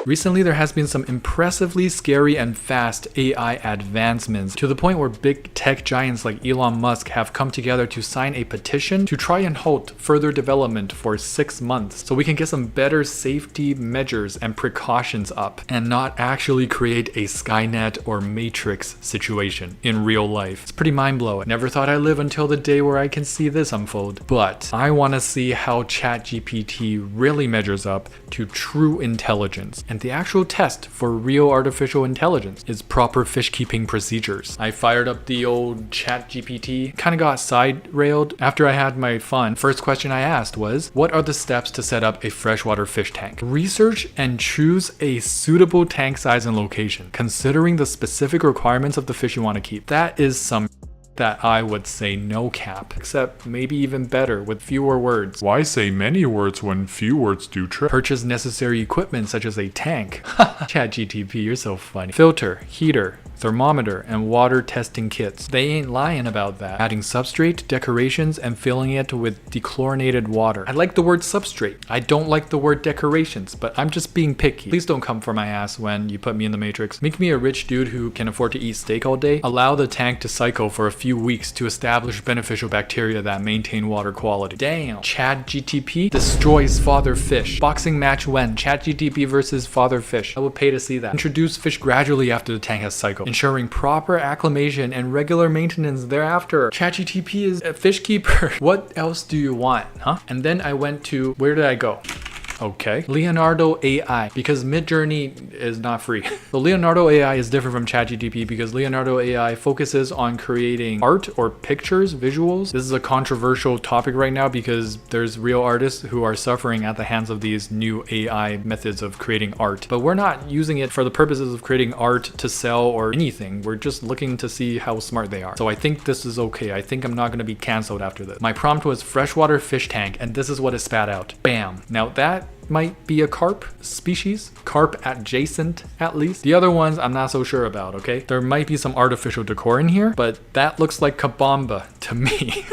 Recently, there has been some impressively scary and fast AI advancements to the point where big tech giants like Elon Musk have come together to sign a petition to try and halt further development for 6 months so we can get some better safety measures and precautions up and not actually create a Skynet or Matrix situation in real life. It's pretty mind-blowing. Never thought I'd live until the day where I can see this unfold. But I want to see how ChatGPT really measures up to true intelligence. And the actual test for real artificial intelligence is proper fish keeping procedures. I fired up the old ChatGPT, kind of got side railed. After I had my fun, first question I asked was, what are the steps to set up a freshwater fish tank? Research and choose a suitable tank size and location, considering the specific requirements of the fish you want to keep. That is some that I would say no cap, except maybe even better with fewer words. Why say many words when few words do trick? Purchase necessary equipment such as a tank. ChatGPT, you're so funny. Filter, heater, thermometer, and water testing kits. They ain't lying about that. Adding substrate, decorations, and filling it with dechlorinated water. I like the word substrate. I don't like the word decorations, but I'm just being picky. Please don't come for my ass when you put me in the Matrix. Make me a rich dude who can afford to eat steak all day. Allow the tank to cycle for a few weeks to establish beneficial bacteria that maintain water quality. Damn. ChatGPT destroys father fish. Boxing match when? ChatGPT versus father fish. I would pay to see that. Introduce fish gradually after the tank has cycled, ensuring proper acclimation and regular maintenance thereafter. ChatGPT is a fish keeper. What else do you want, huh? And then I went to, where did I go? Okay. Leonardo AI, because Midjourney is not free. So Leonardo AI is different from ChatGPT because Leonardo AI focuses on creating art or pictures, visuals. This is a controversial topic right now because there's real artists who are suffering at the hands of these new AI methods of creating art. But we're not using it for the purposes of creating art to sell or anything. We're just looking to see how smart they are. So I think this is okay. I think I'm not going to be canceled after this. My prompt was freshwater fish tank, and this is what it spat out. Bam. Now that might be a carp species, carp adjacent at least. The other ones I'm not so sure about, okay? There might be some artificial decor in here, but that looks like kabamba to me.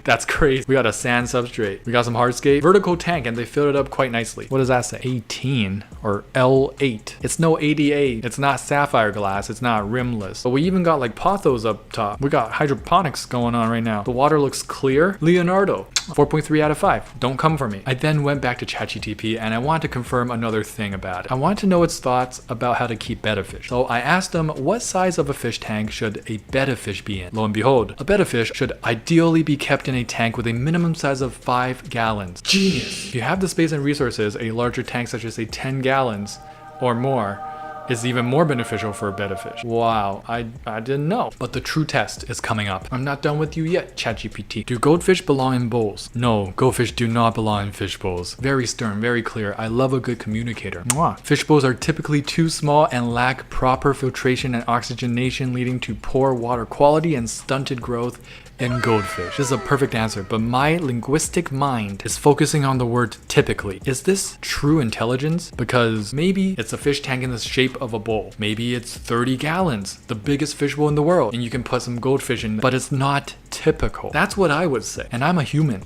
That's crazy. We got a sand substrate. We got some hardscape, vertical tank, and they filled it up quite nicely. What does that say? 18 or L8. It's no ADA. It's not sapphire glass. It's not rimless. But we even got like pothos up top. We got hydroponics going on right now. The water looks clear. Leonardo, 4.3 out of 5. Don't come for me. I then went back to ChatGPT and I want to confirm another thing about it. I want to know its thoughts about how to keep betta fish. So I asked them, what size of a fish tank should a betta fish be in? Lo and behold, a betta fish should ideally be kept in a tank with a minimum size of 5 gallons. Genius! If you have the space and resources, a larger tank such as a 10 gallons or more is even more beneficial for a betta fish. Wow, I didn't know. But the true test is coming up. I'm not done with you yet, ChatGPT. Do goldfish belong in bowls? No, goldfish do not belong in fish bowls. Very stern, very clear. I love a good communicator. Mwah. Fish bowls are typically too small and lack proper filtration and oxygenation, leading to poor water quality and stunted growth in goldfish. This is a perfect answer, but my linguistic mind is focusing on the word typically. Is this true intelligence? Because maybe it's a fish tank in the shape of a bowl. Maybe it's 30 gallons, the biggest fish bowl in the world, and you can put some goldfish in, but it's not typical. That's what I would say, and I'm a human.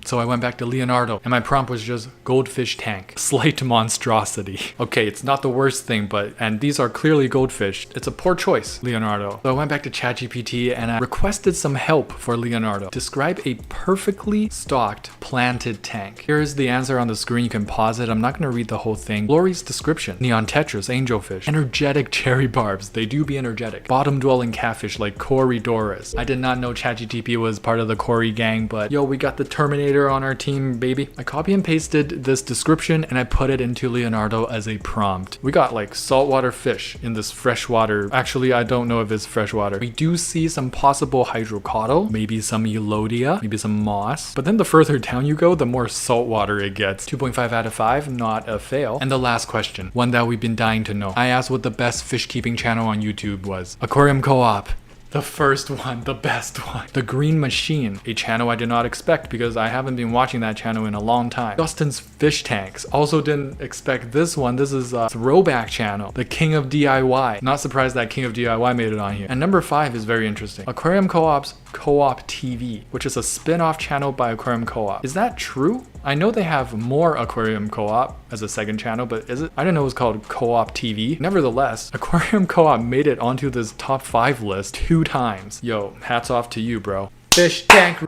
So I went back to Leonardo and my prompt was just goldfish tank. Slight monstrosity. Okay, it's not the worst thing, and these are clearly goldfish. It's a poor choice, Leonardo. So I went back to ChatGPT and I requested some help for Leonardo. Describe a perfectly stocked planted tank. Here's the answer on the screen. You can pause it. I'm not going to read the whole thing. Lori's description. Neon tetras, angelfish, energetic cherry barbs. They do be energetic. Bottom dwelling catfish like Corydoras. I did not know ChatGPT was part of the Cory gang, but yo, we got the Terminator on our team, baby. I copy and pasted this description and I put it into Leonardo as a prompt. We got like saltwater fish in this freshwater. Actually, I don't know if it's freshwater. We do see some possible hydrocotyle, maybe some elodia, maybe some moss. But then the further down you go, the more saltwater it gets. 2.5 out of 5, not a fail. And the last question, one that we've been dying to know. I asked what the best fish keeping channel on YouTube was. Aquarium Co-op. The first one, the best one. The Green Machine, a channel I did not expect because I haven't been watching that channel in a long time. Dustin's Fish Tanks, also didn't expect this one. This is a throwback channel. The King of DIY. Not surprised that King of DIY made it on here. And number 5 is very interesting. Aquarium Co-op's Co-op TV, which is a spin-off channel by Aquarium Co-op. Is that true? I know they have more Aquarium Co-op as a second channel, but is it? I didn't know it was called Co-op TV. Nevertheless, Aquarium Co-op made it onto this top 5 list 2 times. Yo, hats off to you, bro. Fish tank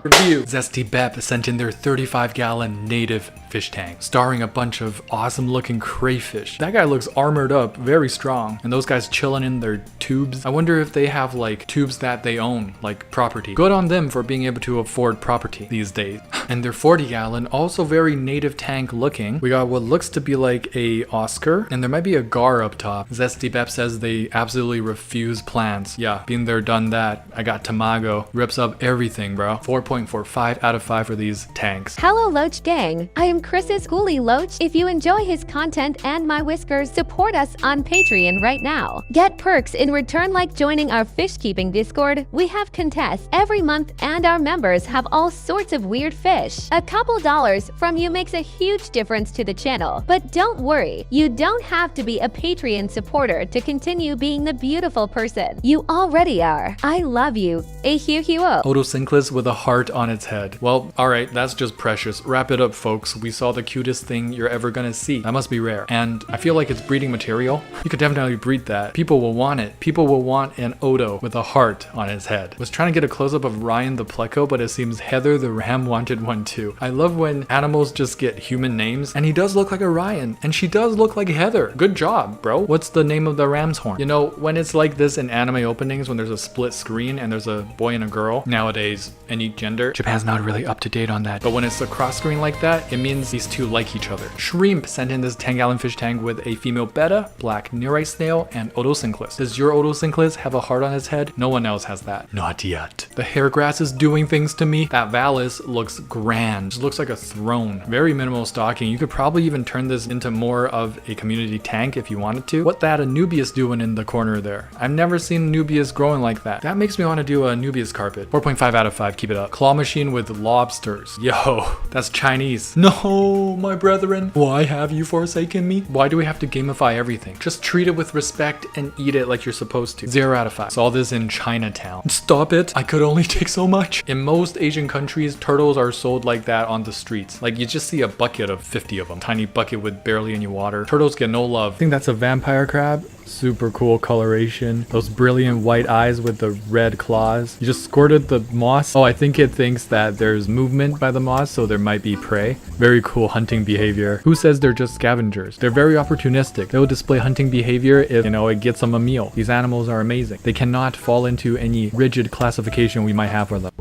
review. Zesty Bep sent in their 35-gallon native fish tank, starring a bunch of awesome looking crayfish. That guy looks armored up, very strong. And those guys chilling in their tubes. I wonder if they have like tubes that they own, like property. Good on them for being able to afford property these days. And their 40-gallon, also very native tank looking. We got what looks to be like a Oscar, and there might be a Gar up top. Zesty Bep says they absolutely refuse plants. Yeah, been there, done that. I got Tamago. Rips up everything, bro. 4.45 out of 5 for these tanks. Hello Loach gang, I am Chris's Schoolie Loach. If you enjoy his content and my whiskers, support us on Patreon right now. Get perks in return like joining our fish keeping Discord. We have contests every month and our members have all sorts of weird fish. A couple dollars from you makes a huge difference to the channel. But don't worry, you don't have to be a Patreon supporter to continue being the beautiful person you already are. I love you. Ehuhuo. Otocinclus with a heart on its head. Well, alright, that's just precious. Wrap it up, folks. We saw the cutest thing you're ever gonna see. That must be rare. And I feel like it's breeding material. You could definitely breed that. People will want it. People will want an Odo with a heart on his head. Was trying to get a close-up of Ryan the Pleco, but it seems Heather the Ram wanted one too. I love when animals just get human names, and he does look like a Ryan, and she does look like Heather. Good job, bro. What's the name of the ram's horn? You know, when it's like this in anime openings, when there's a split screen and there's a boy and a girl, nowadays, any gender, Japan's not really up to date on that. But when it's a cross screen like that, it means these two like each other. Shrimp sent in this 10-gallon fish tank with a female betta, black nearite snail, and Otocinclus. Does your Otocinclus have a heart on his head? No one else has that. Not yet. The hair grass is doing things to me. That Valis looks grand. Just looks like a throne. Very minimal stocking. You could probably even turn this into more of a community tank if you wanted to. What that Anubias doing in the corner there? I've never seen Anubias growing like that. That makes me want to do a Anubias carpet. 4.5 out of 5. Keep it up. Claw machine with lobsters. Yo, that's Chinese. No, my brethren. Why have you forsaken me? Why do we have to gamify everything? Just treat it with respect and eat it like you're supposed to. 0 out of 5. Saw this in Chinatown. Stop it. I could only take so much. In most Asian countries, turtles are sold like that on the streets. Like you just see a bucket of 50 of them. Tiny bucket with barely any water. Turtles get no love. I think that's a vampire crab. Super cool coloration. Those brilliant white eyes with the red claws. You just squirted the moss. Oh, I think it thinks that there's movement by the moss, so there might be prey. Very cool hunting behavior. Who says they're just scavengers? They're very opportunistic. They will display hunting behavior if, you know, it gets them a meal. These animals are amazing. They cannot fall into any rigid classification we might have for them.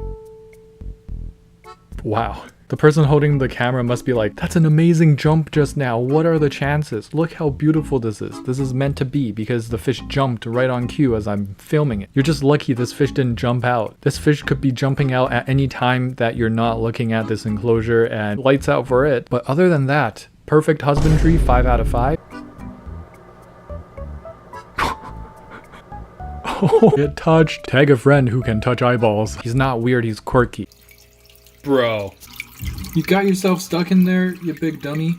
Wow. The person holding the camera must be like, that's an amazing jump just now. What are the chances? Look how beautiful this is. This is meant to be because the fish jumped right on cue as I'm filming it. You're just lucky this fish didn't jump out. This fish could be jumping out at any time that you're not looking at this enclosure, and lights out for it. But other than that, perfect husbandry, 5 out of 5. Oh, it touched. Tag a friend who can touch eyeballs. He's not weird, he's quirky. Bro. You got yourself stuck in there, you big dummy.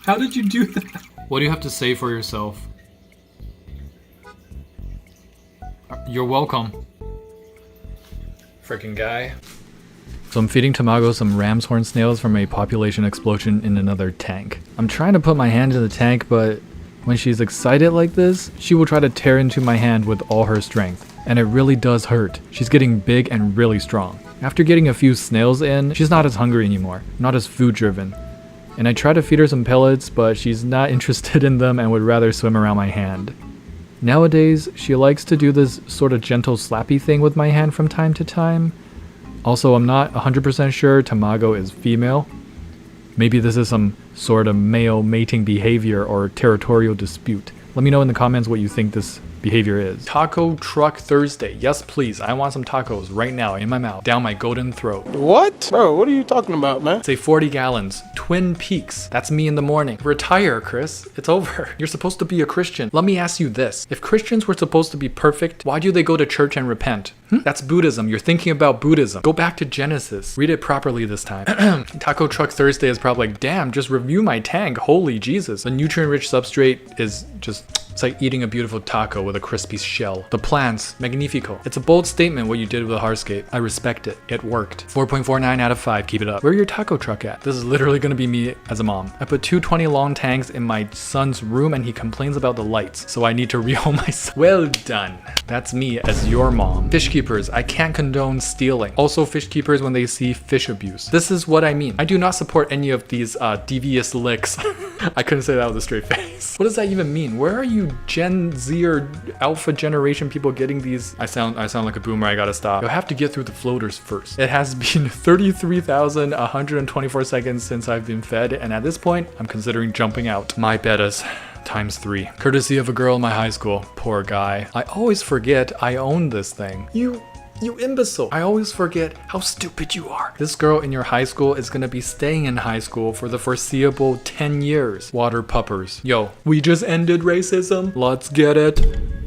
How did you do that? What do you have to say for yourself? You're welcome. Freaking guy. So I'm feeding Tamago some ram's horn snails from a population explosion in another tank. I'm trying to put my hand in the tank, but when she's excited like this, she will try to tear into my hand with all her strength. And it really does hurt. She's getting big and really strong. After getting a few snails in, she's not as hungry anymore, not as food driven. And I try to feed her some pellets, but she's not interested in them and would rather swim around my hand. Nowadays, she likes to do this sort of gentle slappy thing with my hand from time to time. Also, I'm not 100% sure Tamago is female. Maybe this is some sort of male mating behavior or territorial dispute. Let me know in the comments what you think this behavior is. Taco Truck Thursday. Yes, please. I want some tacos right now in my mouth, down my golden throat. What? Bro, what are you talking about, man? Say 40 gallons. Twin Peaks. That's me in the morning. Retire, Chris. It's over. You're supposed to be a Christian. Let me ask you this. If Christians were supposed to be perfect, why do they go to church and repent? That's Buddhism. You're thinking about Buddhism. Go back to Genesis. Read it properly this time. Taco Truck Thursday is probably like, damn, just review my tank. Holy Jesus. The nutrient-rich substrate is just It's like eating a beautiful taco with a crispy shell. The plants, magnifico. It's a bold statement what you did with a hardscape. I respect it. It worked. 4.49 out of 5. Keep it up. Where your taco truck at? This is literally gonna be me as a mom. I put 220 long tanks in my son's room and he complains about the lights, so I need to rehome my son. Well done. That's me as your mom. Fish keepers, I can't condone stealing. Also fish keepers when they see fish abuse. This is what I mean. I do not support any of these devious licks. I couldn't say that with a straight face. What does that even mean? Where are you Gen Z or Alpha generation people getting these? I sound like a boomer, I gotta stop. You'll have to get through the floaters first. It has been 33,124 seconds since I've been fed, and at this point, I'm considering jumping out. My bettas. ×3. Courtesy of a girl in my high school. Poor guy. I always forget I own this thing. You imbecile. I always forget how stupid you are. This girl in your high school is gonna be staying in high school for the foreseeable 10 years. Water puppers. Yo, we just ended racism. Let's get it.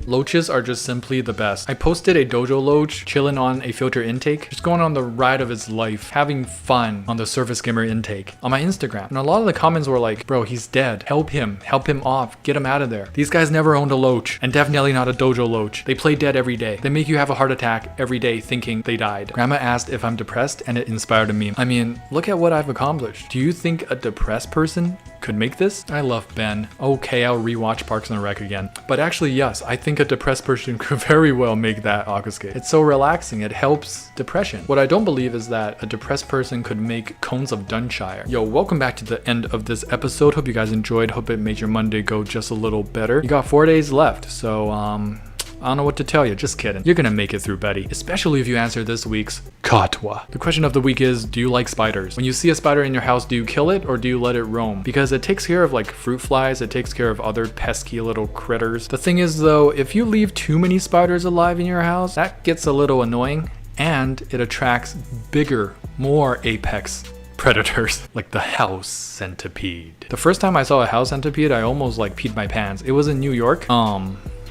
Loaches are just simply the best. I posted a dojo loach chilling on a filter intake, just going on the ride of his life, having fun on the surface skimmer intake on my Instagram. And a lot of the comments were like, bro, he's dead. Help him off, get him out of there. These guys never owned a loach, and definitely not a dojo loach. They play dead every day. They make you have a heart attack every day thinking they died. Grandma asked if I'm depressed, and it inspired a meme. I mean, look at what I've accomplished. Do you think a depressed person could make this? I love Ben. Okay, I'll rewatch Parks and Rec again. But actually, yes, I think a depressed person could very well make that aquascape. It's so relaxing, it helps depression. What I don't believe is that a depressed person could make cones of Dunshire. Yo, welcome back to the end of this episode. Hope you guys enjoyed. Hope it made your Monday go just a little better. You got 4 days left, so I don't know what to tell you, just kidding. You're gonna make it through, Betty. Especially if you answer this week's Katwa. The question of the week is, do you like spiders? When you see a spider in your house, do you kill it or do you let it roam? Because it takes care of like fruit flies, it takes care of other pesky little critters. The thing is though, if you leave too many spiders alive in your house, that gets a little annoying and it attracts bigger, more apex predators, like the house centipede. The first time I saw a house centipede, I almost like peed my pants. It was in New York.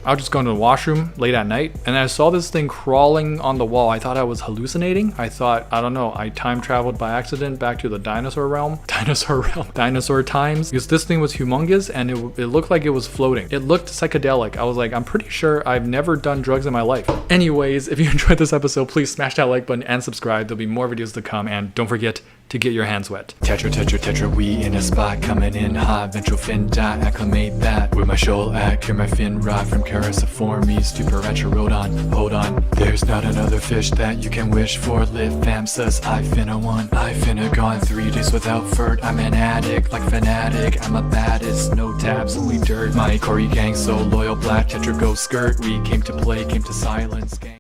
I was just going to the washroom late at night and I saw this thing crawling on the wall. I thought I was hallucinating. I thought, I don't know, I time traveled by accident back to the dinosaur times, because this thing was humongous and it looked like it was floating. It looked psychedelic. I was like, I'm pretty sure I've never done drugs in my life. Anyways, if you enjoyed this episode, please smash that like button and subscribe. There'll be more videos to come, and don't forget to get your hands wet. Tetra, we in a spot, coming in hot, ventral fin dot, acclimate that. With my shoal act, hear my fin rod from Cariciformes to Paracherodon. Hold on, there's not another fish that you can wish for. Lit fam says I finna one, I finna gone 3 days without furt. I'm an addict, like fanatic, I'm a baddest, no tabs, only dirt. My Corey gang so loyal, black Tetra go skirt. We came to play, came to silence, gang.